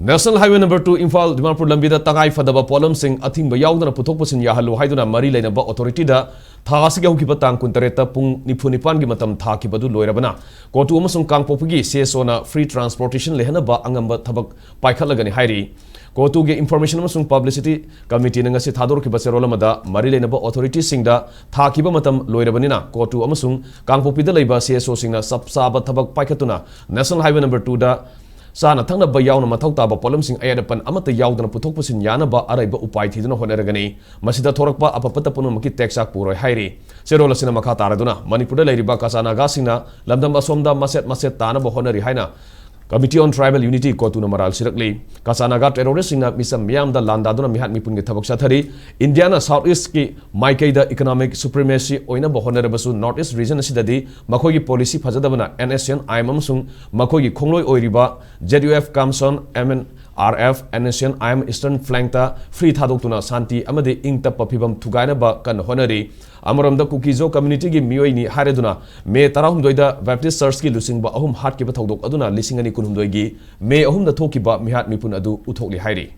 National Highway Number 2 Imphal Manipur Lambida Tangai Fadaba Polam Singh Athing Bayawna Putokusin Yahalu Haiduna Mari Lenaba Authority da Thasiga Hukipatang Kuntareta Pung Nipunipan Gimatam Thakibadu Loirabana. Go to Umasung Kang Popugi, CSOna Free Transportation Lehanaba Angamba Tabak Paikalagani Hairi. Go to get information Masung Publicity Committee Nangasi Tador Kibaserolamada, Mari Lenaba Authority Singda, Thakiba Matam Loirabanina, go to Amasung Kang Popida Leba, CSO Singa Sabsaba Tabak Paikatuna, National Highway Number 2 da. Sana thangna ba yaw na mathaw taba polam sing ayadapan amata yaw na puthok pusin yana ba araiba upai thiduna honeragani masida thorakpa apapata puno maki teksak puroi hairi serola sina makha taraduna Manipur da leiriba kasana ga singna lamdam asomda maset tana ba honari haina Committee on Tribal Unity Kotuna Maral Sirakli Kasanaga terrorist singna misam miyam da landaduna mihat mipun ge thabak sathari Indiana Southeast ki Maikaida economic supremacy oina ba honerabasu Northeast region asidadi makhogi policy phajadabana NSN IM sung makhogi khongloi oiriba ZUF Kamson MNRF NSN IM Eastern Flank ta free thadokuna santi amade ingta papibam thugaina ba kan honari Amaramda Kukizo community gi miyoi ni hareduna me tarahum doida Baptist Church ki lusing ba ahum hat ki ba thodok aduna lisingani kunhum doigi me ahum da thoki ba mihat mipun adu uthokli hairi